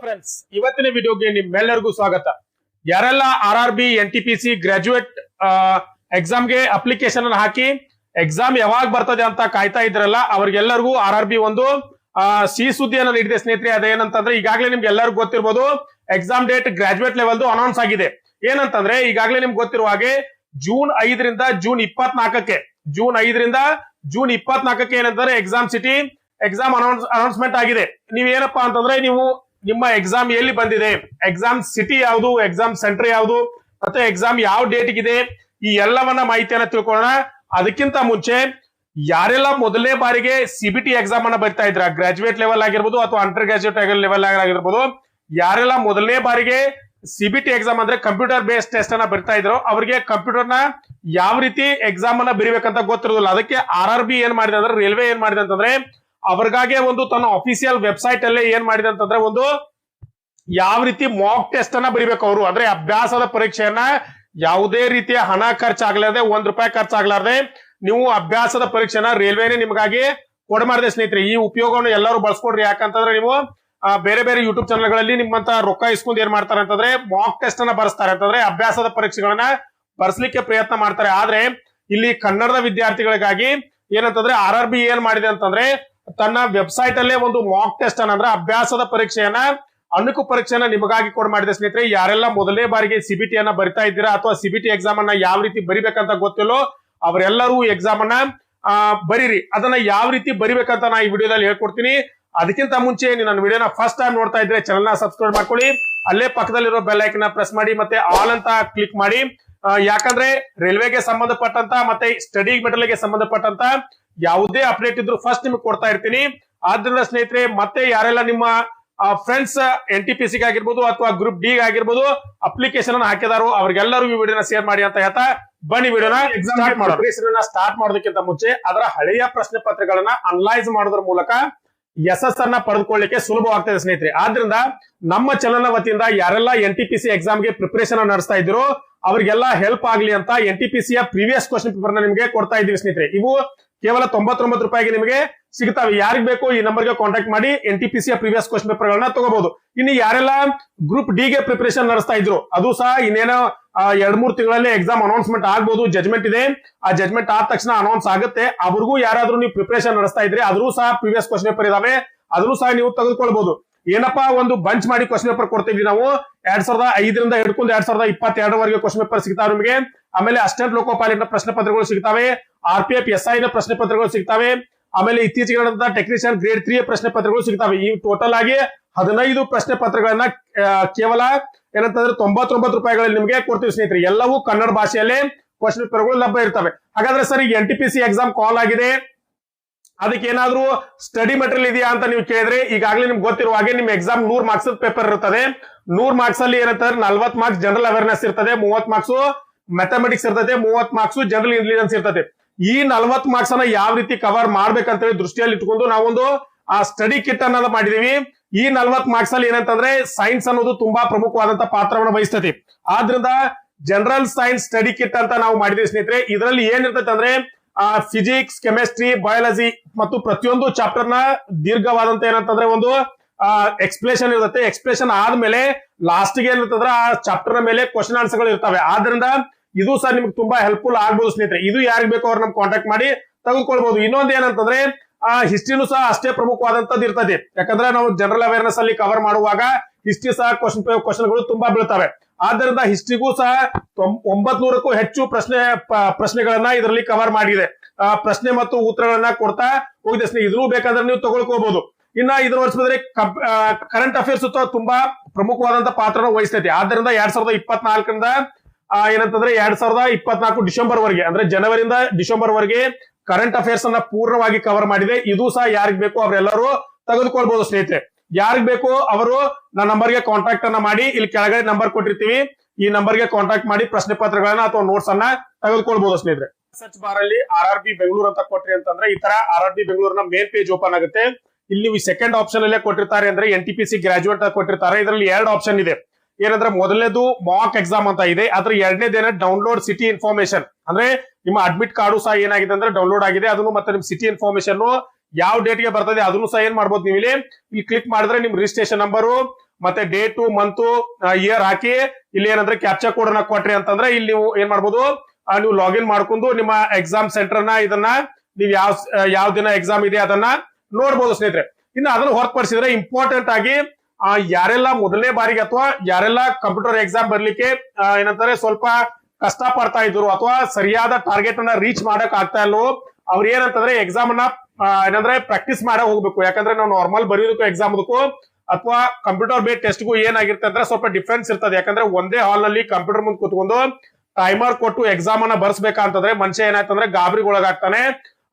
Friends, ಇವತ್ತಿನ ವಿಡಿಯೋಗೆ ನಿಮ್ಮೆಲ್ಲರಿಗೂ ಸ್ವಾಗತ. ಯಾರೆಲ್ಲ RRB NTPC ಗ್ರಾಜುಯೇಟ್ ಎಕ್ಸಾಮ್ಗೆ ಅಪ್ಲಿಕೇಶನ್ ಅನ್ನು ಹಾಕಿ ಎಕ್ಸಾಮ್ ಯಾವಾಗ ಬರ್ತದೆ ಅಂತ ಕಾಯ್ತಾ ಇದ್ರಲ್ಲ, ಅವ್ರಿಗೆಲ್ಲರಿಗೂ RRB ಒಂದು ಸಿಹಿ ಸುದ್ದಿಯನ್ನು ನೀಡಿದೆ ಸ್ನೇಹಿತರೆ. ಅದೇನಂತಂದ್ರೆ, ಈಗಾಗಲೇ ನಿಮ್ಗೆ ಎಲ್ಲರಿಗೂ ಗೊತ್ತಿರ್ಬೋದು, exam date graduate level announce ಆಗಿದೆ. ಏನಂತಂದ್ರೆ, ಈಗಾಗಲೇ ನಿಮ್ಗೆ ಗೊತ್ತಿರುವ ಹಾಗೆ ಜೂನ್ 5ರಿಂದ ಜೂನ್ 24ಕ್ಕೆ ಏನಂತಾರೆ ಎಕ್ಸಾಮ್ ಸಿಟಿ ಎಕ್ಸಾಮ್ ಅನೌನ್ಸ್ಮೆಂಟ್ ಆಗಿದೆ. ನೀವೇನಪ್ಪಾ ಅಂತಂದ್ರೆ, ನೀವು ನಿಮ್ಮ ಎಕ್ಸಾಮ್ ಎಲ್ಲಿ ಬಂದಿದೆ, ಎಕ್ಸಾಮ್ ಸಿಟಿ ಯಾವುದು, ಎಕ್ಸಾಮ್ ಸೆಂಟರ್ ಯಾವುದು, ಮತ್ತೆ ಎಕ್ಸಾಮ್ ಯಾವ ಡೇಟ್ ಇದೆ, ಈ ಎಲ್ಲವನ್ನ ಮಾಹಿತಿಯನ್ನ ತಿಳ್ಕೊಳ್ಳೋಣ. ಅದಕ್ಕಿಂತ ಮುಂಚೆ ಯಾರೆಲ್ಲ ಮೊದಲನೇ ಬಾರಿಗೆ CBT ಎಕ್ಸಾಮ್ ಅನ್ನ ಬರಿತಾ ಇದ್ರ, ಗ್ರಾಜುಯೇಟ್ ಲೆವೆಲ್ ಆಗಿರ್ಬೋದು ಅಥವಾ ಅಂಡರ್ ಗ್ರಾಜುಯೇಟ್ ಲೆವೆಲ್ ಆಗಿರ್ಬೋದು, ಯಾರೆಲ್ಲ ಮೊದಲನೇ ಬಾರಿಗೆ CBT ಎಕ್ಸಾಮ್ ಅಂದ್ರೆ ಕಂಪ್ಯೂಟರ್ ಬೇಸ್ಡ್ ಟೆಸ್ಟ್ ಅನ್ನ ಬರಿತಾ ಇದ್ರು, ಅವರಿಗೆ ಕಂಪ್ಯೂಟರ್ ನ ಯಾವ ರೀತಿ ಎಕ್ಸಾಮ್ ಅನ್ನ ಬರಿಬೇಕಂತ ಗೊತ್ತಿರೋದಿಲ್ಲ. ಅದಕ್ಕೆ RRB ಏನ್ ಮಾಡಿದೆ ಅಂದ್ರೆ, ರೈಲ್ವೆ ಏನ್ ಮಾಡಿದೆ ಅಂತಂದ್ರೆ, ಅವ್ರಿಗಾಗೆ ಒಂದು ತನ್ನ ಅಫಿಸಿಯಲ್ ವೆಬ್ಸೈಟ್ ಅಲ್ಲೇ ಏನ್ ಮಾಡಿದೆ ಅಂತಂದ್ರೆ, ಒಂದು ಯಾವ ರೀತಿ ಮಾಕ್ ಟೆಸ್ಟ್ ಅನ್ನ ಬರಿಬೇಕು ಅವರು, ಅಂದ್ರೆ ಅಭ್ಯಾಸದ ಪರೀಕ್ಷೆಯನ್ನ ಯಾವುದೇ ರೀತಿಯ ಹಣ ಖರ್ಚಾಗ್ಲಾರ್ದೆ, ₹1 ಖರ್ಚಾಗ್ಲಾರ್ದೆ ನೀವು ಅಭ್ಯಾಸದ ಪರೀಕ್ಷೆನ ರೈಲ್ವೆನೇ ನಿಮಗಾಗಿ ಕೊಡಮಾಡಿದೆ ಸ್ನೇಹಿತರೆ. ಈ ಉಪಯೋಗವನ್ನು ಎಲ್ಲರೂ ಬಳಸ್ಕೊಡ್ರಿ. ಯಾಕಂತಂದ್ರೆ, ನೀವು ಬೇರೆ ಬೇರೆ ಯೂಟ್ಯೂಬ್ ಚಾನಲ್ ಗಳಲ್ಲಿ ನಿಮ್ಮಂತ ರೊಕ್ಕ ಇಸ್ಕೊಂಡು ಏನ್ ಮಾಡ್ತಾರೆ ಅಂತಂದ್ರೆ, ಮಾಕ್ ಟೆಸ್ಟ್ ಅನ್ನ ಬರ್ಸ್ತಾರೆ ಅಂತಂದ್ರೆ, ಅಭ್ಯಾಸದ ಪರೀಕ್ಷೆಗಳನ್ನ ಬರ್ಸ್ಲಿಕ್ಕೆ ಪ್ರಯತ್ನ ಮಾಡ್ತಾರೆ. ಆದ್ರೆ ಇಲ್ಲಿ ಕನ್ನಡದ ವಿದ್ಯಾರ್ಥಿಗಳಿಗಾಗಿ ಏನಂತಂದ್ರೆ, RRB ಏನ್ ಮಾಡಿದೆ ಅಂತಂದ್ರೆ, ತನ್ನ ವೆಬ್ಸೈಟ್ ಅಲ್ಲೇ ಒಂದು ಮಾಕ್ ಟೆಸ್ಟ್ ಅನ್ನ, ಅಂದ್ರೆ ಅಭ್ಯಾಸದ ಪರೀಕ್ಷೆಯನ್ನ, ಅಣುಕು ಪರೀಕ್ಷೆಯನ್ನ ನಿಮಗಾಗಿ ಕೊಡ್ ಮಾಡಿದೆ ಸ್ನೇಹಿತರೆ. ಯಾರೆಲ್ಲ ಮೊದಲನೇ ಬಾರಿಗೆ CBT ಅನ್ನ ಬರಿತಾ ಇದ್ದೀರಾ ಅಥವಾ CBT ಎಕ್ಸಾಮ್ ಅನ್ನ ಯಾವ ರೀತಿ ಬರಿಬೇಕಂತ ಗೊತ್ತಿಲ್ಲೋ, ಅವರೆಲ್ಲರೂ ಎಕ್ಸಾಮ್ ಅನ್ನ ಬರೀರಿ. ಅದನ್ನ ಯಾವ ರೀತಿ ಬರಿಬೇಕಂತ ನಾ ಈ ವಿಡಿಯೋದಲ್ಲಿ ಹೇಳ್ಕೊಡ್ತೀನಿ. ಅದಕ್ಕಿಂತ ಮುಂಚೆ ನೀವು ನನ್ನ ವಿಡಿಯೋನ ಫಸ್ಟ್ ಟೈಮ್ ನೋಡ್ತಾ ಇದ್ರೆ ಚಾನಲ್ ನ ಸಬ್ಸ್ಕ್ರೈಬ್ ಮಾಡ್ಕೊಳ್ಳಿ, ಅಲ್ಲೇ ಪಕ್ಕದಲ್ಲಿರೋ ಬೆಲ್ ಐಕನ್ ಪ್ರೆಸ್ ಮಾಡಿ, ಮತ್ತೆ ಆಲ್ ಅಂತ ಕ್ಲಿಕ್ ಮಾಡಿ. ಯಾಕಂದ್ರೆ ರೈಲ್ವೆಗೆ ಸಂಬಂಧಪಟ್ಟಂತ ಮತ್ತೆ ಸ್ಟಡಿ ಮೆಟೀರಿಯಲ್ ಗೆ ಸಂಬಂಧಪಟ್ಟಂತ ಯಾವುದೇ ಅಪ್ಡೇಟ್ ಇದ್ರು ಫಸ್ಟ್ ನಿಮ್ಗೆ ಕೊಡ್ತಾ ಇರ್ತೀನಿ. ಆದ್ರಿಂದ ಸ್ನೇಹಿತರೆ, ಮತ್ತೆ ಯಾರೆಲ್ಲ ನಿಮ್ಮ ಫ್ರೆಂಡ್ಸ್ NTPC ಆಗಿರ್ಬೋದು ಅಥವಾ ಗ್ರೂಪ್ D ಆಗಿರ್ಬೋದು ಅಪ್ಲಿಕೇಶನ್ ಅನ್ನು ಹಾಕಿದಾರೋ, ಅವ್ರಿಗೆಲ್ಲರೂ ಈ ವಿಡಿಯೋನ ಶೇರ್ ಮಾಡಿ ಅಂತ ಹೇಳ್ತಾ ಬನ್ನಿ ವಿಡಿಯೋನ ಸ್ಟಾರ್ಟ್ ಮಾಡೋದಕ್ಕಿಂತ ಮುಂಚೆ ಅದರ ಹಳೆಯ ಪ್ರಶ್ನೆ ಪತ್ರಗಳನ್ನ ಅನಲೈಸ್ ಮಾಡೋದ್ರ ಮೂಲಕ SS ಅನ್ನ ಪಡೆದುಕೊಳ್ಳಿಕ್ಕೆ ಸುಲಭವಾಗ್ತದೆ ಸ್ನೇಹಿತರೆ. ಆದ್ರಿಂದ ನಮ್ಮ ಚಾನೆಲ್ ವತಿಯಿಂದ ಯಾರೆಲ್ಲ NTPC ಎಕ್ಸಾಮ್ಗೆ ಪ್ರಿಪರೇಷನ್ ನಡೆಸ್ತಾ ಇದ್ರು ಅವ್ರಿಗೆಲ್ಲ ಹೆಲ್ಪ್ ಆಗ್ಲಿ ಅಂತ NTPC ಪ್ರೀವಿಯಸ್ ಕ್ವಶನ್ ಪೇಪರ್ ನ ನಿಮಗೆ ಕೊಡ್ತಾ ಇದೀವಿ ಸ್ನೇಹಿತರೆ. ಇವು ಕೇವಲ ₹99 ನಿಮಗೆ ಸಿಗ್ತಾವೆ. ಯಾರಿಗ್ ಬೇಕು ಈ ನಂಬರ್ಗೆ ಕಾಂಟ್ಯಾಕ್ಟ್ ಮಾಡಿ NTPC ಪ್ರೀವಿಯಸ್ ಕ್ವಶನ್ ಪೇಪರ್ ಗಳನ್ನ ತಗೋಬಹುದು. ಇನ್ನು ಯಾರೆಲ್ಲ ಗ್ರೂಪ್ D ಗೆ ಪ್ರಿಪರೇಷನ್ ನಡೆಸ್ತಾ ಇದ್ರು, ಅದು ಸಹ ಇನ್ನೇನೋ 2-3 ತಿಂಗಳಲ್ಲಿ ಎಕ್ಸಾಮ್ ಅನೌನ್ಸ್ಮೆಂಟ್ ಆಗ್ಬಹುದು. ಜಜ್ಮೆಂಟ್ ಇದೆ, ಆ ಜಜ್ಮೆಂಟ್ ಆದ ತಕ್ಷಣ ಅನೌನ್ಸ್ ಆಗುತ್ತೆ. ಅವ್ರಿಗೂ ಯಾರಾದ್ರೂ ನೀವು ಪ್ರಿಪರೇಷನ್ ನಡೆಸ್ತಾ ಇದ್ರೆ ಅದ್ರೂ ಸಹ ಪ್ರೀವಿಯಸ್ ಕ್ವಶನ್ ಪೇಪರ್ ಇದಾವೆ, ಅದನ್ನು ಸಹ ನೀವು ತೆಗೆದುಕೊಳ್ಬಹುದು. ಏನಪ್ಪಾ, ಒಂದು ಬಂಚ್ ಮಾಡಿ ಕ್ವಶನ್ ಪೇಪರ್ ಕೊಡ್ತೀವಿ ನಾವು. 2005ರಿಂದ ಹಿಡ್ಕೊಂಡು 2022 ಕ್ವಶನ್ ಪೇಪರ್ ಸಿಗ್ತಾವೆ ನಿಮಗೆ. ಆಮೇಲೆ ಅಸಿಸ್ಟೆಂಟ್ ಲೋಕೋ ಪೈಲಟ್ ನ ಪ್ರಶ್ನೆ ಪತ್ರಗಳು ಸಿಗ್ತಾವೆ, RPF SI ನ ಪ್ರಶ್ನೆ ಪತ್ರಗಳು ಸಿಗ್ತಾವೆ, ಆಮೇಲೆ ಇತ್ತೀಚೆಗೆ ನಡೆದ ಟೆಕ್ನಿಷಿಯನ್ ಗ್ರೇಡ್ 3 ಪ್ರಶ್ನೆ ಪತ್ರಗಳು ಸಿಗ್ತಾವೆ. ಈ ಟೋಟಲ್ ಆಗಿ 15 ಪ್ರಶ್ನೆ ಪತ್ರಗಳನ್ನ ಕೇವಲ ಏನಂತಂದ್ರೆ ₹99 ನಿಮಗೆ ಕೊಡ್ತೀವಿ ಸ್ನೇಹಿತರೆ. ಎಲ್ಲವೂ ಕನ್ನಡ ಭಾಷೆಯಲ್ಲೇ ಕ್ವಶನ್ ಪೇಪರ್ಗಳು ಲಭ್ಯ ಇರ್ತವೆ. ಹಾಗಾದ್ರೆ ಸರ್, ಈಗ NTPC ಎಕ್ಸಾಮ್ ಕಾಲ್ ಆಗಿದೆ, ಅದಕ್ಕೆ ಏನಾದ್ರೂ ಸ್ಟಡಿ ಮೆಟೀರಿಯಲ್ ಇದೆಯಾ ಅಂತ ನೀವು ಕೇಳಿದ್ರೆ, ಈಗಾಗಲೇ ನಿಮ್ಗೆ ಗೊತ್ತಿರುವ ಹಾಗೆ ನಿಮ್ಮ ಎಕ್ಸಾಮ್ 100 ಮಾರ್ಕ್ಸ್ ಪೇಪರ್ ಇರ್ತದೆ. 100 ಮಾರ್ಕ್ಸ್ ಅಲ್ಲಿ ಏನಂತಾರೆ, 40 ಮಾರ್ಕ್ಸ್ ಜನರಲ್ ಅವೇರ್ನೆಸ್ ಇರ್ತದೆ, 30 ಮಾರ್ಕ್ಸ್ ಮ್ಯಾಥಮೆಟಿಕ್ಸ್ ಇರ್ತದೆ, 30 ಮಾರ್ಕ್ಸ್ ಜನರಲ್ ಇಂಟೆಲಿಜೆನ್ಸ್ ಇರ್ತದೆ. ಈ 40 ಮಾರ್ಕ್ಸ್ ಅನ್ನ ಯಾವ ರೀತಿ ಕವರ್ ಮಾಡ್ಬೇಕಂತ ಹೇಳಿ ದೃಷ್ಟಿಯಲ್ಲಿ ಇಟ್ಕೊಂಡು ನಾವೊಂದು ಸ್ಟಡಿ ಕಿಟ್ ಅನ್ನೋದು ಮಾಡಿದೀವಿ. ಈ 40 ಮಾರ್ಕ್ಸ್ ಅಲ್ಲಿ ಏನಂತಂದ್ರೆ, ಸೈನ್ಸ್ ಅನ್ನೋದು ತುಂಬಾ ಪ್ರಮುಖವಾದಂತ ಪಾತ್ರವನ್ನು ವಹಿಸ್ತದೆ. ಆದ್ರಿಂದ ಜನರಲ್ ಸೈನ್ಸ್ ಸ್ಟಡಿ ಕಿಟ್ ಅಂತ ನಾವು ಮಾಡಿದೀವಿ ಸ್ನೇಹಿತರೆ. ಇದರಲ್ಲಿ ಏನಿರ್ತೈತೆ ಅಂದ್ರೆ, ಫಿಸಿಕ್ಸ್, ಕೆಮಿಸ್ಟ್ರಿ, ಬಯಾಲಜಿ ಮತ್ತು ಪ್ರತಿಯೊಂದು ಚಾಪ್ಟರ್ ನ ದೀರ್ಘವಾದಂತ ಏನಂತಂದ್ರೆ ಒಂದು ಎಕ್ಸ್ಪ್ಲೇಷನ್ ಇರುತ್ತೆ. ಎಕ್ಸ್ಪ್ಲೇಷನ್ ಆದ್ಮೇಲೆ ಲಾಸ್ಟ್ ಗೆ ಏನಿರ್ತಂದ್ರೆ ಆ ಚಾಪ್ಟರ್ ಮೇಲೆ ಕ್ವಶನ್ ಆನ್ಸರ್ ಗಳು ಇರ್ತವೆ. ಆದ್ರಿಂದ ಇದು ಸಹ ನಿಮ್ಗೆ ತುಂಬಾ ಹೆಲ್ಪ್ಫುಲ್ ಆಗ್ಬೋದು ಸ್ನೇಹಿತರೆ. ಇದು ಯಾರಿಗೆ ಬೇಕೋ ಅವ್ರು ನಮ್ಗೆ ಕಾಂಟ್ಯಾಕ್ಟ್ ಮಾಡಿ ತೆಗೆದುಕೊಳ್ಬಹುದು. ಇನ್ನೊಂದು ಏನಂತಂದ್ರೆ, ಹಿಸ್ಟ್ರಿನೂ ಸಹ ಅಷ್ಟೇ ಪ್ರಮುಖವಾದಂತದ್ದು ಇರ್ತದೆ. ಯಾಕಂದ್ರೆ ನಾವು ಜನರಲ್ ಅವೇರ್ನೆಸ್ ಅಲ್ಲಿ ಕವರ್ ಮಾಡುವಾಗ ಹಿಸ್ಟ್ರಿ ಸಹ ಕ್ವಶನ್ಗಳು ತುಂಬಾ ಬೀಳ್ತವೆ. ಆದ್ದರಿಂದ ಹಿಸ್ಟ್ರಿಗೂ ಸಹ 900ಕ್ಕೂ ಹೆಚ್ಚು ಪ್ರಶ್ನೆಗಳನ್ನ ಇದರಲ್ಲಿ ಕವರ್ ಮಾಡಿದೆ. ಪ್ರಶ್ನೆ ಮತ್ತು ಉತ್ತರಗಳನ್ನ ಕೊಡ್ತಾ ಹೋಗಿದೆ ಸ್ನೇಹಿತರೆ. ಇದ್ರೂ ಬೇಕಾದ್ರೆ ನೀವು ತಗೊಳ್ಕೋಬಹುದು. ಇನ್ನ ಇದರ ವರ್ಷದಲ್ಲಿ ಕರೆಂಟ್ ಅಫೇರ್ಸ್ ತುಂಬಾ ಪ್ರಮುಖವಾದಂತ ಪಾತ್ರನ ವಹಿಸ್ತೈತಿ. ಆದ್ರಿಂದ 2024ರಿಂದ ಏನಂತಂದ್ರೆ 2024 ಡಿಸೆಂಬರ್ ವರೆಗೆ, ಅಂದ್ರೆ ಜನವರಿಯಿಂದ ಡಿಸೆಂಬರ್ ವರೆಗೆ ಕರೆಂಟ್ ಅಫೇರ್ಸ್ ಅನ್ನ ಪೂರ್ಣವಾಗಿ ಕವರ್ ಮಾಡಿದೆ. ಇದು ಸಹ ಯಾರಿಗ್ ಬೇಕು ಅವರೆಲ್ಲರೂ ತೆಗೆದುಕೊಳ್ಬಹುದು ಸ್ನೇಹಿತರೆ. ಯಾರಿಗ್ ಬೇಕು ಅವರು ನನ್ನ ನಂಬರ್ಗೆ ಕಾಂಟ್ಯಾಕ್ಟ್ ಅನ್ನ ಮಾಡಿ, ಇಲ್ಲಿ ಕೆಳಗಡೆ ನಂಬರ್ ಕೊಟ್ಟಿರ್ತೀವಿ, ಈ ನಂಬರ್ಗೆ ಕಾಂಟ್ಯಾಕ್ಟ್ ಮಾಡಿ ಪ್ರಶ್ನೆ ಪತ್ರಗಳನ್ನ ಅಥವಾ ನೋಟ್ಸ್ ಅನ್ನ ತೆಗೆದುಕೊಳ್ಬಹುದು ಸ್ನೇಹಿತರೆ. ಸರ್ಚ್ ಬಾರ್ ಅಲ್ಲಿ RRB ಬೆಂಗಳೂರು ಅಂತ ಕೊಟ್ರಿ ಅಂತಂದ್ರೆ, ಈ ತರ RRB ಬೆಂಗಳೂರಿನ ಮೇನ್ ಪೇಜ್ ಓಪನ್ ಆಗುತ್ತೆ. ಇಲ್ಲಿ ನೀವು ಸೆಕೆಂಡ್ ಆಪ್ಷನ್ ಅಲ್ಲೇ ಕೊಟ್ಟಿರ್ತಾರೆ, ಅಂದ್ರೆ NTPC ಗ್ರಾಜುಯೇಟ್ ಕೊಟ್ಟಿರ್ತಾರೆ. ಇದರಲ್ಲಿ 2 ಆಪ್ಷನ್ ಇದೆ. ಏನಂದ್ರೆ, ಮೊದಲನೇದು ಮಾಕ್ ಎಕ್ಸಾಮ್ ಅಂತ ಇದೆ. ಅದ್ರ ಎರಡನೇದೇನ ಡೌನ್ಲೋಡ್ ಸಿಟಿ ಇನ್ಫಾರ್ಮೇಶನ್, ಅಂದ್ರೆ ನಿಮ್ಮ ಅಡ್ಮಿಟ್ ಕಾರ್ಡು ಸಹ ಏನಾಗಿದೆ ಅಂದ್ರೆ ಡೌನ್ಲೋಡ್ ಆಗಿದೆ. ಅದನ್ನು ಮತ್ತೆ ನಿಮ್ ಸಿಟಿ ಇನ್ಫಾರ್ಮೇಶನ್ ಯಾವ ಡೇಟ್ ಗೆ ಬರ್ತದೆ ಅದನ್ನು ಸಹ ಏನ್ ಮಾಡ್ಬೋದು, ನೀವು ಇಲ್ಲಿ ಕ್ಲಿಕ್ ಮಾಡಿದ್ರೆ ನಿಮ್ ರಿಜಿಸ್ಟ್ರೇಷನ್ ನಂಬರು ಮತ್ತೆ ಡೇಟು ಮಂತ್ ಇಯರ್ ಹಾಕಿ ಇಲ್ಲಿ ಏನಂದ್ರೆ ಕ್ಯಾಪ್ಚಾ ಕೋಡ್ ಅನ್ನ ಕೊಟ್ರಿ ಅಂತಂದ್ರೆ ಇಲ್ಲಿ ನೀವು ಏನ್ ಮಾಡ್ಬೋದು, ನೀವು ಲಾಗಿನ್ ಮಾಡ್ಕೊಂಡು ನಿಮ್ಮ ಎಕ್ಸಾಮ್ ಸೆಂಟರ್ ನ ಇದನ್ನ ನೀವು ಯಾವ ದಿನ ಎಕ್ಸಾಮ್ ಇದೆ ಅದನ್ನ ನೋಡ್ಬೋದು ಸ್ನೇಹಿತರೆ. ಇನ್ನು ಅದನ್ನ ಹೊರತುಪಡಿಸಿದ್ರೆ ಇಂಪಾರ್ಟೆಂಟ್ ಆಗಿ ಯಾರೆಲ್ಲ ಮೊದಲನೇ ಬಾರಿಗೆ ಅಥವಾ ಯಾರೆಲ್ಲ ಕಂಪ್ಯೂಟರ್ ಎಕ್ಸಾಮ್ ಬರ್ಲಿಕ್ಕೆ ಏನಂತಾರೆ ಸ್ವಲ್ಪ ಕಷ್ಟ ಪಡ್ತಾ ಇದ್ರು ಅಥವಾ ಸರಿಯಾದ ಟಾರ್ಗೆಟ್ ಅನ್ನ ರೀಚ್ ಮಾಡಕ್ ಆಗ್ತಾ ಇಲ್ಲೋ ಅವ್ರ ಏನಂತಂದ್ರೆ ಎಕ್ಸಾಮ್ ಅನ್ನ ಏನಂದ್ರೆ ಪ್ರಾಕ್ಟೀಸ್ ಮಾಡ ಹೋಗ್ಬೇಕು. ಯಾಕಂದ್ರೆ ನಾವು ನಾರ್ಮಲ್ ಬರೆಯೋದಕ್ಕೂ ಎಕ್ಸಾಮ್ದಕ್ಕೂ ಅಥವಾ ಕಂಪ್ಯೂಟರ್ ಬೇಸ್ಡ್ ಟೆಸ್ಟ್ಗೂ ಏನಾಗಿರುತ್ತೆ ಅಂದ್ರೆ ಸ್ವಲ್ಪ ಡಿಫ್ರೆನ್ಸ್ ಇರ್ತದೆ. ಯಾಕಂದ್ರೆ ಒಂದೇ ಹಾಲ್ ನಲ್ಲಿ ಕಂಪ್ಯೂಟರ್ ಮುಂದೆ ಕೂತ್ಕೊಂಡು ಟೈಮರ್ ಕೊಟ್ಟು ಎಕ್ಸಾಮ್ ಅನ್ನ ಬರ್ಸ್ಬೇಕಂತಂದ್ರೆ ಮನುಷ್ಯ ಏನಾಯ್ತಂದ್ರೆ ಗಾಬರಿಗೆ ಒಳಗಾಗ್ತಾನೆ.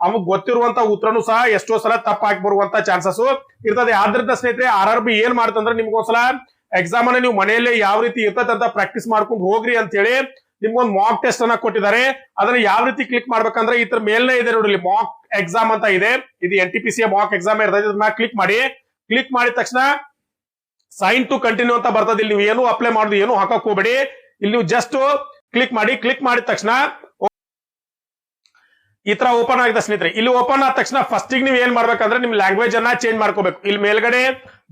ಅವಾಗ ಗೊತ್ತಿರುವಂತ ಉತ್ತರನು ಸಹ ಎಷ್ಟೋ ಸಲ ತಪ್ಪಾಗಿ ಬರುವಂತ ಚಾನ್ಸಸ್ ಇರ್ತದೆ. ಆದ್ರಿಂದ ಸ್ನೇಹಿತರೆ RRB ಏನ್ ಮಾಡ್ತಂದ್ರೆ ನಿಮ್ಗೊಂದ್ಸಲ ಎಕ್ಸಾಮ್ ಅನ್ನ ನೀವು ಮನೆಯಲ್ಲೇ ಯಾವ ರೀತಿ ಇರ್ತದೆ ಅಂತ ಪ್ರಾಕ್ಟೀಸ್ ಮಾಡ್ಕೊಂಡು ಹೋಗ್ರಿ ಅಂತ ಹೇಳಿ ನಿಮ್ಗೊಂದು ಮಾಕ್ ಟೆಸ್ಟ್ ಅನ್ನ ಕೊಟ್ಟಿದ್ದಾರೆ. ಅದನ್ನ ಯಾವ ರೀತಿ ಕ್ಲಿಕ್ ಮಾಡ್ಬೇಕಂದ್ರೆ ಈ ತರ ಮೇಲ್ನೇ ಇದೆ ನೋಡಿ, ಮಾಕ್ ಎಕ್ಸಾಮ್ ಅಂತ ಇದೆ. ಇದು NTPC ಮಾಕ್ ಎಕ್ಸಾಮ್ ಇರ್ತದೆ. ಇದನ್ನ ಕ್ಲಿಕ್ ಮಾಡಿ. ಕ್ಲಿಕ್ ಮಾಡಿದ ತಕ್ಷಣ ಸೈನ್ ಟು ಕಂಟಿನ್ಯೂ ಅಂತ ಬರ್ತದೆ. ಇಲ್ಲಿ ನೀವು ಏನು ಅಪ್ಲೈ ಮಾಡುದು ಏನು ಹಾಕಕ್ ಹೋಗ್ಬೇಡಿ. ಇಲ್ಲಿ ನೀವು ಜಸ್ಟ್ ಕ್ಲಿಕ್ ಮಾಡಿ. ಕ್ಲಿಕ್ ಮಾಡಿದ ತಕ್ಷಣ ಈ ತರ ಓಪನ್ ಆಗಿದೆ ಸ್ನೇಹಿತರೆ. ಇಲ್ಲಿ ಓಪನ್ ಆದ ತಕ್ಷಣ ಫಸ್ಟ್ ನೀವು ಏನ್ ಮಾಡ್ಬೇಕಂದ್ರೆ ನಿಮ್ ಲ್ಯಾಂಗ್ವೇಜ್ ಅನ್ನ ಚೇಂಜ್ ಮಾಡ್ಕೋಬೇಕು. ಇಲ್ಲಿ ಮೇಲ್ಗಡೆ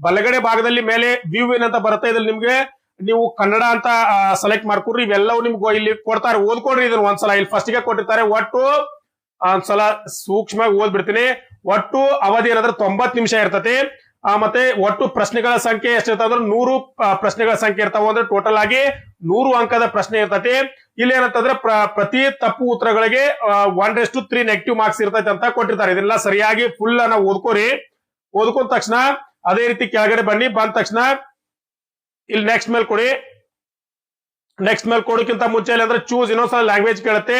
ಬಲಗಡೆ ಭಾಗದಲ್ಲಿ ಮೇಲೆ ವ್ಯೂ ಏನ್ ಅಂತ ಬರುತ್ತೆ. ಇದ್ರಲ್ಲಿ ನಿಮ್ಗೆ ನೀವು ಕನ್ನಡ ಅಂತ ಸೆಲೆಕ್ಟ್ ಮಾಡ್ಕೊಡ್ರಿ. ಇವೆಲ್ಲವೂ ನಿಮ್ಗೆ ಇಲ್ಲಿ ಕೊಡ್ತಾರೆ, ಓದ್ಕೊಡ್ರಿ ಇದನ್ನ ಒಂದ್ಸಲ. ಇಲ್ಲಿ ಫಸ್ಟ್ ಗೆ ಕೊಟ್ಟಿರ್ತಾರೆ. ಒಟ್ಟು ಒಂದ್ಸಲ ಸೂಕ್ಷ್ಮವಾಗಿ ಓದ್ಬಿಡ್ತೀನಿ. ಒಟ್ಟು ಅವಧಿ ಏನಂದ್ರೆ 90 ನಿಮಿಷ ಇರ್ತದೆ. ಮತ್ತೆ ಒಟ್ಟು ಪ್ರಶ್ನೆಗಳ ಸಂಖ್ಯೆ ಎಷ್ಟಿರ್ತದೆ ಅಂದ್ರೆ 100 ಪ್ರಶ್ನೆಗಳ ಸಂಖ್ಯೆ ಇರ್ತಾವ. ಅಂದ್ರೆ ಟೋಟಲ್ ಆಗಿ 100 ಅಂಕದ ಪ್ರಶ್ನೆ ಇರ್ತೈತಿ. ಇಲ್ಲಿ ಏನಂತಂದ್ರೆ ಪ್ರತಿ ತಪ್ಪು ಉತ್ತರಗಳಿಗೆ 1:3 ನೆಗೆಟಿವ್ ಮಾರ್ಕ್ಸ್ ಇರ್ತೈತೆ ಅಂತ ಕೊಟ್ಟಿರ್ತಾರೆ. ಇದೆಲ್ಲ ಸರಿಯಾಗಿ ಫುಲ್ ಅನ್ನ ಓದ್ಕೋರಿ. ಓದ್ಕೊಂಡ ತಕ್ಷಣ ಅದೇ ರೀತಿ ಕೆಳಗಡೆ ಬನ್ನಿ. ಬಂದ ತಕ್ಷಣ ಇಲ್ಲಿ ನೆಕ್ಸ್ಟ್ ಮೇಲ್ ಕೊಡಿ. ನೆಕ್ಸ್ಟ್ ಮೇಲ್ ಕೊಡೋಕ್ಕಿಂತ ಮುಂಚೆ ಅಂದ್ರೆ ಚೂಸ್ ಇನ್ನೊಂದ್ಸಲ ಲ್ಯಾಂಗ್ವೇಜ್ ಕೇಳುತ್ತೆ.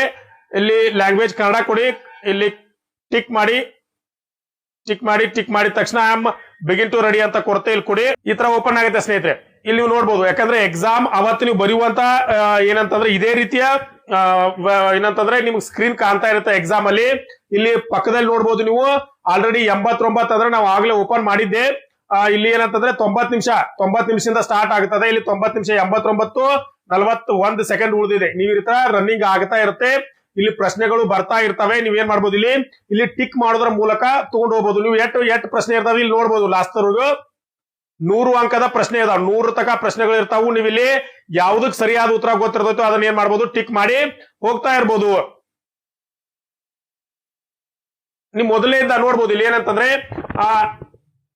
ಇಲ್ಲಿ ಲ್ಯಾಂಗ್ವೇಜ್ ಕನ್ನಡ ಕೊಡಿ. ಇಲ್ಲಿ ಟಿಕ್ ಮಾಡಿ. ಟಿಕ್ ಮಾಡಿದ ತಕ್ಷಣ ಬಿಗಿನ್ ಟು ರೆಡಿ ಅಂತ ಕೊಡುತ್ತೆ. ಇಲ್ಲಿ ಕೊಡಿ. ಈ ತರ ಓಪನ್ ಆಗುತ್ತೆ ಸ್ನೇಹಿತರೆ. ಇಲ್ಲಿ ನೀವು ನೋಡ್ಬೋದು. ಯಾಕಂದ್ರೆ ಎಕ್ಸಾಮ್ ಅವತ್ತು ನೀವು ಬರೆಯುವಂತ ಏನಂತಂದ್ರೆ ಇದೇ ರೀತಿಯ ಏನಂತಂದ್ರೆ ನಿಮ್ಗೆ ಸ್ಕ್ರೀನ್ ಕಾಣ್ತಾ ಇರುತ್ತೆ ಎಕ್ಸಾಮ್ ಅಲ್ಲಿ. ಇಲ್ಲಿ ಪಕ್ಕದಲ್ಲಿ ನೋಡ್ಬೋದು ನೀವು ಆಲ್ರೆಡಿ 89 ಅಂದ್ರೆ ನಾವು ಆಗ್ಲೇ ಓಪನ್ ಮಾಡಿದ್ದೆ. ಇಲ್ಲಿ ಏನಂತಂದ್ರೆ 90 ನಿಮಿಷದಿಂದ ಸ್ಟಾರ್ಟ್ ಆಗ್ತದೆ. ಇಲ್ಲಿ 90 ನಿಮಿಷ 89 41 ಸೆಕೆಂಡ್ ಉಳಿದಿದೆ. ನೀವು ಈ ತರ ರನ್ನಿಂಗ್ ಆಗ್ತಾ ಇರುತ್ತೆ. ಇಲ್ಲಿ ಪ್ರಶ್ನೆಗಳು ಬರ್ತಾ ಇರ್ತವೆ. ನೀವೇನ್ ಮಾಡ್ಬೋದು, ಇಲ್ಲಿ ಟಿಕ್ ಮಾಡೋದ್ರ ಮೂಲಕ ತಗೊಂಡು ಹೋಗ್ಬೋದು. ನೀವು ಎಷ್ಟು ಪ್ರಶ್ನೆ ಇರ್ತಾವೆ ಇಲ್ಲಿ ನೋಡ್ಬೋದು. ಲಾಸ್ಟ್ 100 ಅಂಕದ ಪ್ರಶ್ನೆ ಇದಾವ. 100 ತನಕ ಪ್ರಶ್ನೆಗಳು ಇರ್ತಾವು. ನೀವು ಇಲ್ಲಿ ಯಾವ್ದಕ್ ಸರಿಯಾದ ಉತ್ತರ ಗೊತ್ತಿರ್ತೈತೋ ಅದನ್ನ ಏನ್ ಮಾಡ್ಬೋದು, ಟಿಕ್ ಮಾಡಿ ಹೋಗ್ತಾ ಇರ್ಬೋದು. ನೀವು ಮೊದಲನೇದ ನೋಡ್ಬೋದು. ಇಲ್ಲಿ ಏನಂತಂದ್ರೆ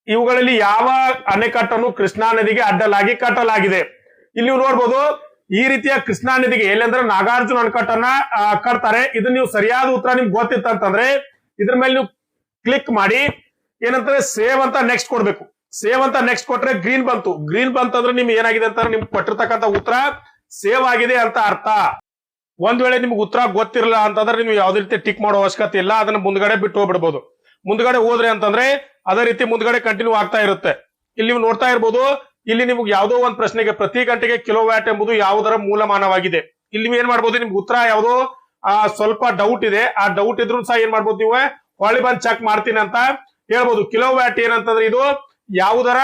ಇವುಗಳಲ್ಲಿ ಯಾವ ಅಣೆಕಟ್ಟನ್ನು ಕೃಷ್ಣಾ ನದಿಗೆ ಅಡ್ಡಲಾಗಿ ಕಟ್ಟಲಾಗಿದೆ. ಇಲ್ಲಿ ನೀವು ನೋಡ್ಬೋದು ಈ ರೀತಿಯ ಕೃಷ್ಣಾ ನದಿಗೆ ಎಲ್ಲಂದ್ರೆ ನಾಗಾರ್ಜುನ ಅಣೆಕಟ್ಟನ್ನ ಕಟ್ತಾರೆ. ಇದನ್ನ ನೀವು ಸರಿಯಾದ ಉತ್ತರ ನಿಮ್ಗೆ ಗೊತ್ತಿತ್ತಂತಂದ್ರೆ ಇದ್ರ ಮೇಲೆ ನೀವು ಕ್ಲಿಕ್ ಮಾಡಿ ಏನಂತಾರೆ ಸೇವ್ ಅಂತ ನೆಕ್ಸ್ಟ್ ಕೊಡ್ಬೇಕು. ಸೇವ್ ಅಂತ ನೆಕ್ಸ್ಟ್ ಕೊಟ್ರೆ ಗ್ರೀನ್ ಬಂತು ಅಂದ್ರೆ ನಿಮ್ಗೆ ಏನಾಗಿದೆ ಅಂತ ನಿಮ್ಗೆ ಕೊಟ್ಟಿರ್ತಕ್ಕಂಥ ಉತ್ತರ ಸೇವ್ ಆಗಿದೆ ಅಂತ ಅರ್ಥ. ಒಂದ್ ವೇಳೆ ನಿಮ್ಗೆ ಉತ್ತರ ಗೊತ್ತಿರಲ್ಲ ಅಂತಂದ್ರೆ ನೀವು ಯಾವ್ದೇ ರೀತಿ ಟಿಕ್ ಮಾಡೋ ಅವಶ್ಯಕತೆ ಇಲ್ಲ. ಅದನ್ನ ಮುಂದ್ಗಡೆ ಬಿಟ್ಟು ಹೋಗ್ಬಿಡ್ಬೋದು. ಮುಂದ್ಗಡೆ ಹೋದ್ರೆ ಅಂತಂದ್ರೆ ಅದೇ ರೀತಿ ಮುಂದ್ಗಡೆ ಕಂಟಿನ್ಯೂ ಆಗ್ತಾ ಇರುತ್ತೆ. ಇಲ್ಲಿ ನೀವು ನೋಡ್ತಾ ಇರ್ಬೋದು. ಇಲ್ಲಿ ನಿಮ್ಗೆ ಯಾವುದೋ ಒಂದು ಪ್ರಶ್ನೆಗೆ ಪ್ರತಿ ಗಂಟೆಗೆ ಕಿಲೋವ್ಯಾಟ್ ಎಂಬುದು ಯಾವುದರ ಮೂಲಮಾನವಾಗಿದೆ. ಇಲ್ಲಿ ನೀವು ಏನ್ ಮಾಡ್ಬೋದು, ನಿಮ್ಗೆ ಉತ್ತರ ಯಾವುದೋ ಸ್ವಲ್ಪ ಡೌಟ್ ಇದೆ. ಆ ಡೌಟ್ ಇದ್ರೂ ಸಹ ಏನ್ ಮಾಡ್ಬೋದು, ನೀವು ಹೊಳ್ಳಿ ಬಂದ್ ಚೆಕ್ ಮಾಡ್ತೀನಿ ಅಂತ ಹೇಳ್ಬೋದು. ಕಿಲೋವ್ಯಾಟ್ ಏನಂತಂದ್ರೆ ಇದು ಯಾವುದರ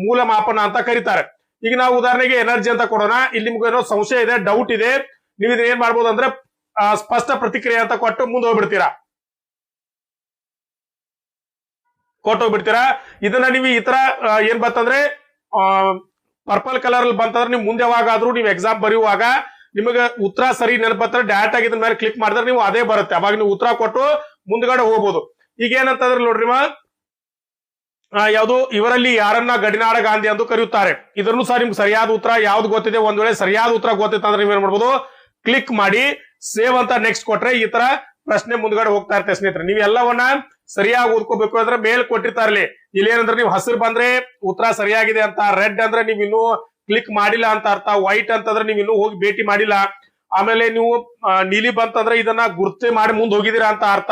ಮೂಲ ಮಾಪನ ಅಂತ ಕರೀತಾರೆ. ಈಗ ನಾವು ಉದಾಹರಣೆಗೆ ಎನರ್ಜಿ ಅಂತ ಕೊಡೋಣ. ಇಲ್ಲಿ ನಿಮ್ಗೆ ಏನೋ ಸಂಶಯ ಇದೆ, ಡೌಟ್ ಇದೆ. ನೀವು ಇದನ್ನ ಏನ್ ಮಾಡ್ಬೋದು ಅಂದ್ರೆ ಸ್ಪಷ್ಟ ಪ್ರತಿಕ್ರಿಯೆ ಅಂತ ಕೊಟ್ಟು ಮುಂದೆ ಹೋಗ್ಬಿಡ್ತೀರಾ. ಇದನ್ನ ನೀವು ಈ ತರ ಏನ್ ಬಂತಂದ್ರೆ ಪರ್ಪಲ್ ಕಲರ್ ಅಲ್ಲಿ ಬಂತಂದ್ರೆ ನೀವು ಮುಂದೆ ಯಾವಾಗಾದ್ರೂ ನೀವು ಎಕ್ಸಾಮ್ ಬರೆಯುವಾಗ ನಿಮಗೆ ಉತ್ತರ ಸರಿ ನೆನಪತ್ರ ಡೈರೆಕ್ಟ್ ಆಗಿ ಇದನ್ನ ಮೇಲೆ ಕ್ಲಿಕ್ ಮಾಡಿದ್ರೆ ನೀವು ಅದೇ ಬರುತ್ತೆ. ಅವಾಗ ನೀವು ಉತ್ತರ ಕೊಟ್ಟು ಮುಂದ್ಗಡೆ ಹೋಗ್ಬೋದು. ಈಗ ಏನಂತಂದ್ರೆ ನೋಡ್ರಿ, ಯಾವುದು ಇವರಲ್ಲಿ ಯಾರನ್ನ ಗಡಿನಾಡ ಗಾಂಧಿ ಎಂದು ಕರೆಯುತ್ತಾರೆ. ಇದನ್ನು ಸಹ ನಿಮ್ಗೆ ಸರಿಯಾದ ಉತ್ತರ ಯಾವ್ದು ಗೊತ್ತಿದೆ. ಒಂದ್ ವೇಳೆ ಸರಿಯಾದ ಉತ್ತರ ಗೊತ್ತಿತ್ತು ಅಂದ್ರೆ ನೀವೇನ್ ಮಾಡ್ಬೋದು, ಕ್ಲಿಕ್ ಮಾಡಿ ಸೇವ್ ಅಂತ ನೆಕ್ಸ್ಟ್ ಕೊಟ್ರೆ ಈ ತರ ಪ್ರಶ್ನೆ ಮುಂದ್ಗಡೆ ಹೋಗ್ತಾ ಇರುತ್ತೆ ಸ್ನೇಹಿತರೆ. ನೀವು ಎಲ್ಲವನ್ನ ಸರಿಯಾಗಿ ಓದ್ಕೋಬೇಕು. ಅಂದ್ರೆ ಮೇಲ್ ಕೊಟ್ಟಿರ್ತಾರಲಿ. ಇಲ್ಲಿ ಏನಂದ್ರೆ ನೀವು ಹಸಿರು ಬಂದ್ರೆ ಉತ್ತರ ಸರಿಯಾಗಿದೆ ಅಂತ, ರೆಡ್ ಅಂದ್ರೆ ನೀವು ಇನ್ನೂ ಕ್ಲಿಕ್ ಮಾಡಿಲ್ಲ ಅಂತ ಅರ್ಥ, ವೈಟ್ ಅಂತಂದ್ರೆ ನೀವು ಇನ್ನೂ ಹೋಗಿ ಭೇಟಿ ಮಾಡಿಲ್ಲ, ಆಮೇಲೆ ನೀವು ನೀಲಿ ಬಂತಂದ್ರೆ ಇದನ್ನ ಗುರ್ತೆ ಮಾಡಿ ಮುಂದೆ ಹೋಗಿದ್ದೀರಾ ಅಂತ ಅರ್ಥ.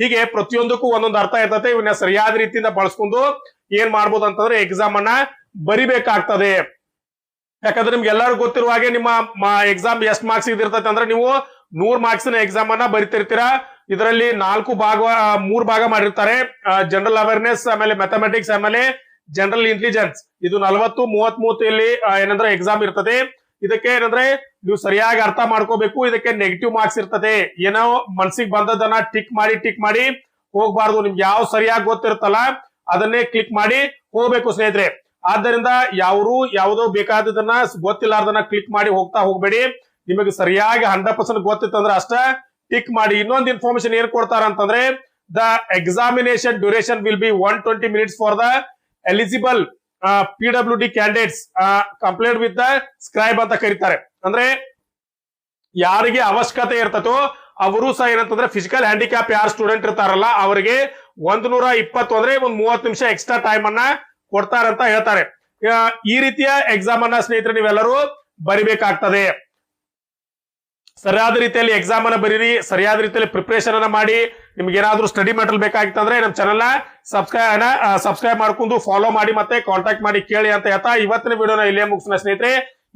ಹೀಗೆ ಪ್ರತಿಯೊಂದಕ್ಕೂ ಒಂದೊಂದು ಅರ್ಥ ಇರ್ತದೆ. ಇವನ್ನ ಸರಿಯಾದ ರೀತಿಯಿಂದ ಬಳಸ್ಕೊಂಡು ಏನ್ ಮಾಡ್ಬೋದು ಅಂತಂದ್ರೆ ಎಕ್ಸಾಮ್ ಅನ್ನ ಬರಿಬೇಕಾಗ್ತದೆ. ಯಾಕಂದ್ರೆ ನಿಮ್ಗೆ ಎಲ್ಲರಿಗೂ ಗೊತ್ತಿರುವ ಹಾಗೆ ನಿಮ್ಮ ಎಕ್ಸಾಮ್ ಎಷ್ಟು ಮಾರ್ಕ್ಸ್ ಇದಿರ್ತೈತೆ ಅಂದ್ರೆ ನೀವು 100 ಮಾರ್ಕ್ಸ್ ಎಕ್ಸಾಮ್ ಅನ್ನ ಬರಿತಿರ್ತೀರಾ. ಇದರಲ್ಲಿ 3 ಭಾಗ ಮಾಡಿರ್ತಾರೆ. ಜನರಲ್ ಅವೇರ್ನೆಸ್, ಆಮೇಲೆ ಮ್ಯಾಥಮೆಟಿಕ್ಸ್, ಆಮೇಲೆ ಜನರಲ್ ಇಂಟೆಲಿಜೆನ್ಸ್. ಇದು 40, 30 ಇಲ್ಲಿ ಏನಂದ್ರೆ ಎಕ್ಸಾಮ್ ಇರ್ತದೆ. ಇದಕ್ಕೆ ಏನಂದ್ರೆ ನೀವು ಸರಿಯಾಗಿ ಅರ್ಥ ಮಾಡ್ಕೋಬೇಕು. ಇದಕ್ಕೆ ನೆಗೆಟಿವ್ ಮಾರ್ಕ್ಸ್ ಇರ್ತದೆ. ಏನೋ ಮನ್ಸಿಗೆ ಬಂದದನ್ನ ಟಿಕ್ ಮಾಡಿ ಹೋಗ್ಬಾರ್ದು. ನಿಮ್ಗೆ ಯಾವ ಸರಿಯಾಗಿ ಗೊತ್ತಿರುತ್ತಲ್ಲ ಅದನ್ನೇ ಕ್ಲಿಕ್ ಮಾಡಿ ಹೋಗ್ಬೇಕು ಸ್ನೇಹಿತರೆ. ಆದ್ದರಿಂದ ಯಾವುದೋ ಬೇಕಾದದನ್ನ ಗೊತ್ತಿಲ್ಲಾರ್ದನ್ನ ಕ್ಲಿಕ್ ಮಾಡಿ ಹೋಗ್ತಾ ಹೋಗ್ಬೇಡಿ. ನಿಮಗೆ ಸರಿಯಾಗಿ 100% ಗೊತ್ತಿತ್ತಂದ್ರೆ ಅಷ್ಟ ಟಿಕ್ ಮಾಡಿ. ಇನ್ನೊಂದು ಇನ್ಫಾರ್ಮೇಶನ್ ಏನ್ ಕೊಡ್ತಾರ ಅಂತಂದ್ರೆ the examination duration will be 120 minutes for the eligible PWD candidates complete with the scribe ಅಂತ ಕರೀತಾರೆ. ಅಂದ್ರೆ ಯಾರಿಗೆ ಅವಶ್ಯಕತೆ ಇರ್ತತೋ ಅವರು ಸಹ ಏನಂತಂದ್ರೆ ಫಿಸಿಕಲ್ ಹ್ಯಾಂಡಿಕ್ಯಾಪ್ ಯಾರು ಸ್ಟೂಡೆಂಟ್ ಇರ್ತಾರಲ್ಲ ಅವರಿಗೆ 120 ಅಂದ್ರೆ ಒಂದು 30 ನಿಮಿಷ ಎಕ್ಸ್ಟ್ರಾ ಟೈಮ್ ಅನ್ನ ಕೊಡ್ತಾರಂತ ಹೇಳ್ತಾರೆ. ಈ ರೀತಿಯ ಎಕ್ಸಾಮ್ ಅನ್ನ ಸ್ನೇಹಿತರೆ ನೀವೆಲ್ಲರೂ ಬರಿಬೇಕಾಗ್ತದೆ. ಸರಿಯಾದ ರೀತಿಯಲ್ಲಿ ಎಕ್ಸಾಮ್ ಅನ್ನ ಬರೀರಿ, ಸರಿಯಾದ ರೀತಿಯಲ್ಲಿ ಪ್ರಿಪರೇಷನ್ ಅನ್ನ ಮಾಡಿ. ನಿಮ್ಗೆ ಏನಾದ್ರೂ ಸ್ಟಡಿ ಮೆಟೀರಿಯಲ್ ಬೇಕಾಗಿತ್ತಂದ್ರೆ ನಮ್ಮ ಚಾನಲ್ ನ ಸಬ್ಸ್ಕ್ರೈಬ್ ಮಾಡ್ಕೊಂಡು ಫಾಲೋ ಮಾಡಿ ಮತ್ತೆ ಕಾಂಟ್ಯಾಕ್ಟ್ ಮಾಡಿ ಕೇಳಿ ಅಂತ ಹೇಳ್ತಾ ಇವತ್ತಿನ ವಿಡಿಯೋನ ಇಲ್ಲೇ ಮುಗಿಸೋಣ ಸ್ನೇಹಿತರೆ.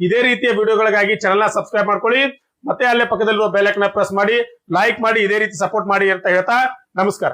ಇದೇ ರೀತಿಯ ವಿಡಿಯೋಗಳಿಗಾಗಿ ಚಾನಲ್ ನ ಸಬ್ಸ್ಕ್ರೈಬ್ ಮಾಡ್ಕೊಳ್ಳಿ, ಮತ್ತೆ ಅಲ್ಲೇ ಪಕ್ಕದಲ್ಲಿರುವ ಬೆಲ್ ಐಕಾನ್ ಪ್ರೆಸ್ ಮಾಡಿ, ಲೈಕ್ ಮಾಡಿ, ಇದೇ ರೀತಿ ಸಪೋರ್ಟ್ ಮಾಡಿ ಅಂತ ಹೇಳ್ತಾ ನಮಸ್ಕಾರ.